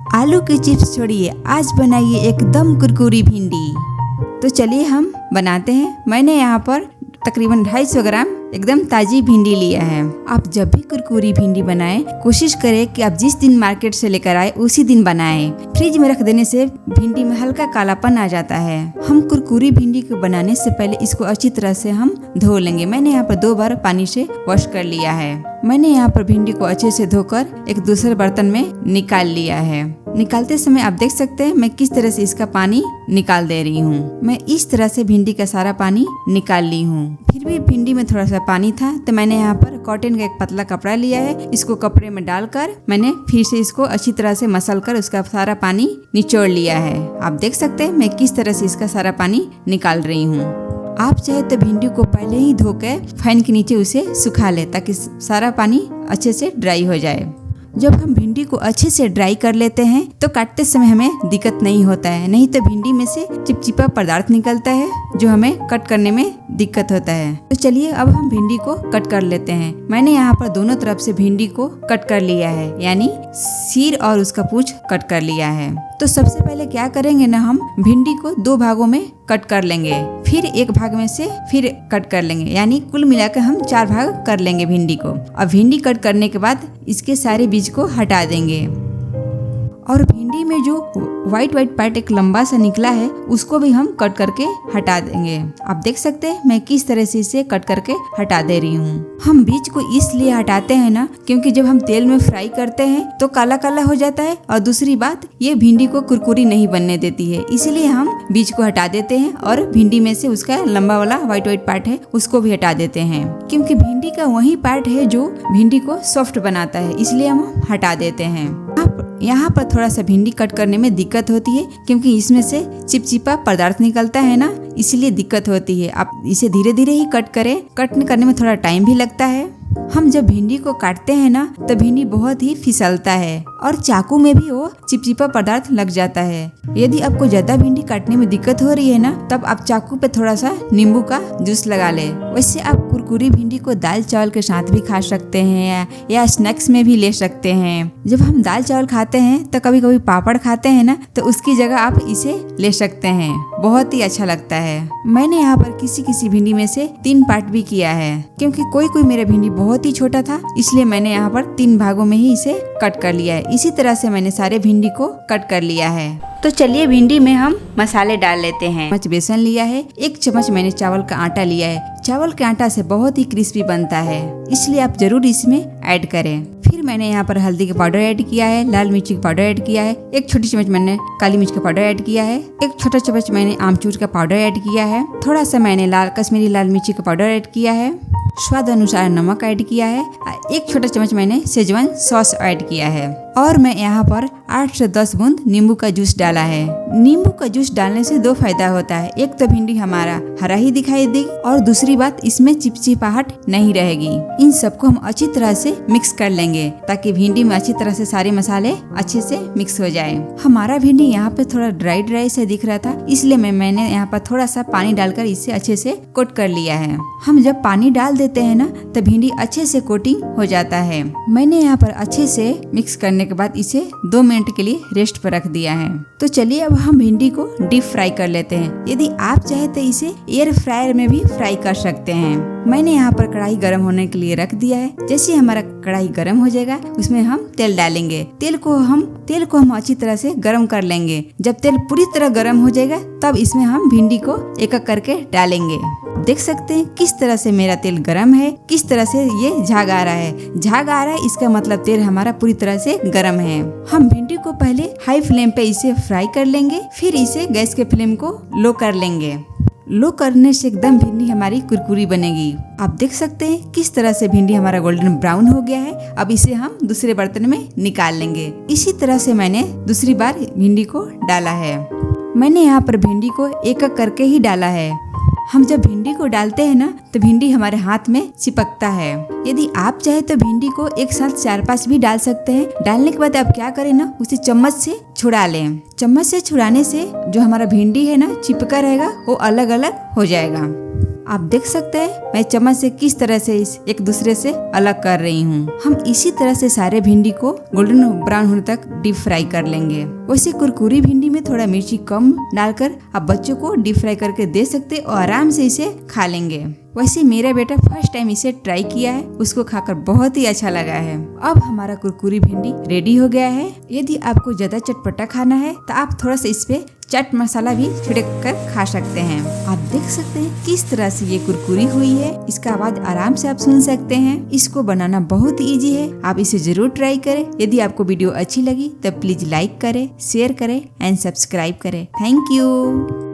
आलू के चिप्स छोड़िए, आज बनाइए एकदम कुरकुरी भिंडी। तो चलिए हम बनाते हैं। मैंने यहाँ पर तकरीबन 250 ग्राम एकदम ताजी भिंडी लिया है। आप जब भी कुरकुरी भिंडी बनाएं, कोशिश करें कि आप जिस दिन मार्केट से लेकर आए उसी दिन बनाएं। फ्रिज में रख देने से भिंडी में हल्का कालापन आ जाता है। हम कुरकुरी भिंडी को बनाने से पहले इसको अच्छी तरह से हम धो लेंगे। मैंने यहाँ पर 2 बार पानी से वॉश कर लिया है। मैंने यहाँ पर भिंडी को अच्छे से धोकर एक दूसरे बर्तन में निकाल लिया है। निकालते समय आप देख सकते हैं मैं किस तरह से इसका पानी निकाल दे रही हूँ। मैं इस तरह से भिंडी का सारा पानी निकाल ली हूँ। फिर भी भिंडी में थोड़ा सा पानी था तो मैंने यहाँ पर कॉटन का एक पतला कपड़ा लिया है। इसको कपड़े में डालकर मैंने फिर से इसको अच्छी तरह से मसल कर उसका सारा पानी निचोड़ लिया है। आप देख सकते हैं मैं किस तरह से इसका सारा पानी निकाल रही हूँ। आप चाहे तो भिंडी को पहले ही धोकर फैन के नीचे उसे सुखा ले ताकि सारा पानी अच्छे से ड्राई हो जाए। जब हम भिंडी को अच्छे से ड्राई कर लेते हैं तो काटते समय हमें दिक्कत नहीं होता है, नहीं तो भिंडी में से चिपचिपा पदार्थ निकलता है जो हमें कट करने में दिक्कत होता है। तो चलिए अब हम भिंडी को कट कर लेते हैं। मैंने यहाँ पर दोनों तरफ से भिंडी को कट कर लिया है, यानी सिर और उसका पूंछ कट कर लिया है। तो सबसे पहले क्या करेंगे ना, हम भिंडी को 2 भागों में कट कर लेंगे, फिर एक भाग में से फिर कट कर लेंगे, यानी कुल मिलाकर हम 4 भाग कर लेंगे भिंडी को। अब भिंडी कट करने के बाद इसके सारे बीज को हटा देंगे और भिंडी में जो व्हाइट पार्ट एक लंबा सा निकला है उसको भी हम कट करके हटा देंगे। आप देख सकते हैं मैं किस तरह से इसे कट करके हटा दे रही हूँ। हम बीज को इसलिए हटाते हैं ना क्योंकि जब हम तेल में फ्राई करते हैं तो काला काला हो जाता है और दूसरी बात ये भिंडी को कुरकुरी नहीं बनने देती है, इसीलिए हम बीज को हटा देते हैं और भिंडी में से उसका लंबा वाला व्हाइट पार्ट है उसको भी हटा देते हैं, क्योंकि भिंडी का वही पार्ट है जो भिंडी को सॉफ्ट बनाता है, इसलिए हम हटा देते हैं। यहाँ पर थोड़ा सा भिंडी कट करने में दिक्कत होती है क्योंकि इसमें से चिपचिपा पदार्थ निकलता है ना, इसलिए दिक्कत होती है। आप इसे धीरे धीरे ही कट करें, कट करने में थोड़ा टाइम भी लगता है। हम जब भिंडी को काटते हैं ना तो भिंडी बहुत ही फिसलता है और चाकू में भी वो चिपचिपा पदार्थ लग जाता है। यदि आपको ज्यादा भिंडी काटने में दिक्कत हो रही है ना तब आप चाकू पे थोड़ा सा नींबू का जूस लगा ले। वैसे आप कुरकुरी भिंडी को दाल चावल के साथ भी खा सकते हैं या स्नैक्स में भी ले सकते हैं। जब हम दाल चावल खाते हैं तो कभी कभी पापड़ खाते हैं ना तो उसकी जगह आप इसे ले सकते हैं, बहुत ही अच्छा लगता है। मैंने यहाँ पर किसी भिंडी में से 3 पार्ट भी किया है क्योंकि कोई मेरा भिंडी बहुत ही छोटा था, इसलिए मैंने यहाँ पर 3 भागों में ही इसे कट कर लिया है। इसी तरह से मैंने सारे भिंडी को कट कर लिया है। तो चलिए भिंडी में हम मसाले डाल लेते हैं। 1 चम्मच बेसन लिया है, 1 चम्मच मैंने चावल का आटा लिया है। चावल के आटा से बहुत ही क्रिस्पी बनता है, इसलिए आप जरूर इसमें ऐड करें। फिर मैंने यहाँ पर हल्दी का पाउडर ऐड किया है, लाल मिर्ची का पाउडर ऐड किया है, 1 छोटी चम्मच मैंने काली मिर्च का पाउडर ऐड किया है, 1 छोटा चम्मच मैंने आमचूर का पाउडर ऐड किया है, थोड़ा सा मैंने कश्मीरी लाल मिर्ची का पाउडर ऐड किया है, स्वाद अनुसार नमक ऐड किया है, 1 छोटा चम्मच मैंने शेजवान सॉस ऐड किया है और मैं यहाँ पर 8 से 10 बूंद नींबू का जूस डाला है। नींबू का जूस डालने से 2 फायदा होता है, एक तो भिंडी हमारा हरा ही दिखाई देगी और दूसरी बात इसमें चिपचिपाहट नहीं रहेगी। इन सबको हम अच्छी तरह से मिक्स कर लेंगे ताकि भिंडी में अच्छी तरह से सारे मसाले अच्छे से मिक्स हो जाए। हमारा भिंडी यहाँ पे थोड़ा ड्राई से दिख रहा था, इसलिए मैंने यहाँ पर थोड़ा सा पानी डालकर इसे अच्छे से कोट कर लिया है। हम जब पानी डाल देते हैं ना तो भिंडी अच्छे से कोटिंग हो जाता है। मैंने यहाँ पर अच्छे से मिक्स करने के बाद इसे 2 मिनट के लिए रेस्ट पर रख दिया है। तो चलिए अब हम भिंडी को डीप फ्राई कर लेते हैं। यदि आप चाहे तो इसे एयर फ्रायर में भी फ्राई कर सकते हैं। मैंने यहाँ पर कढ़ाई गर्म होने के लिए रख दिया है। जैसे हमारा कढ़ाई गर्म हो जाएगा उसमें हम तेल डालेंगे। तेल को हम अच्छी तरह से गर्म कर लेंगे। जब तेल पूरी तरह गर्म हो जाएगा तब इसमें हम भिंडी को एक करके डालेंगे। देख सकते हैं किस तरह से मेरा तेल गर्म है, किस तरह से ये झाग आ रहा है। झाग आ रहा है इसका मतलब तेल हमारा पूरी तरह से गर्म है। हम भिंडी को पहले हाई फ्लेम पे इसे फ्राई कर लेंगे, फिर इसे गैस के फ्लेम को लो कर लेंगे। लो करने से एकदम भिंडी हमारी कुरकुरी बनेगी। आप देख सकते हैं किस तरह से भिंडी हमारा गोल्डन ब्राउन हो गया है। अब इसे हम दूसरे बर्तन में निकाल लेंगे। इसी तरह से मैंने दूसरी बार भिंडी को डाला है। मैंने यहाँ पर भिंडी को एक करके ही डाला है। हम जब भिंडी को डालते हैं ना तो भिंडी हमारे हाथ में चिपकता है। यदि आप चाहे तो भिंडी को एक साथ 4-5 भी डाल सकते हैं। डालने के बाद आप क्या करें ना, उसे चम्मच से छुड़ा लें। चम्मच से छुड़ाने से जो हमारा भिंडी है ना चिपका रहेगा वो अलग अलग हो जाएगा। आप देख सकते हैं मैं चम्मच से किस तरह से इस एक दूसरे से अलग कर रही हूँ। हम इसी तरह से सारे भिंडी को गोल्डन ब्राउन होने तक डीप फ्राई कर लेंगे। वैसे कुरकुरी भिंडी में थोड़ा मिर्ची कम डालकर आप बच्चों को डीप फ्राई करके दे सकते और आराम से इसे खा लेंगे। वैसे मेरा बेटा फर्स्ट टाइम इसे ट्राई किया है, उसको खाकर बहुत ही अच्छा लगा है। अब हमारा कुरकुरी भिंडी रेडी हो गया है। यदि आपको ज्यादा चटपटा खाना है तो आप थोड़ा सा इस पे चाट मसाला भी छिड़क कर खा सकते हैं। आप देख सकते हैं किस तरह से ये कुरकुरी हुई है, इसका आवाज आराम से आप सुन सकते हैं। इसको बनाना बहुत ही इजी है, आप इसे जरूर ट्राई करें। यदि आपको वीडियो अच्छी लगी तो प्लीज लाइक करें, शेयर करें एंड सब्सक्राइब करें। Thank you.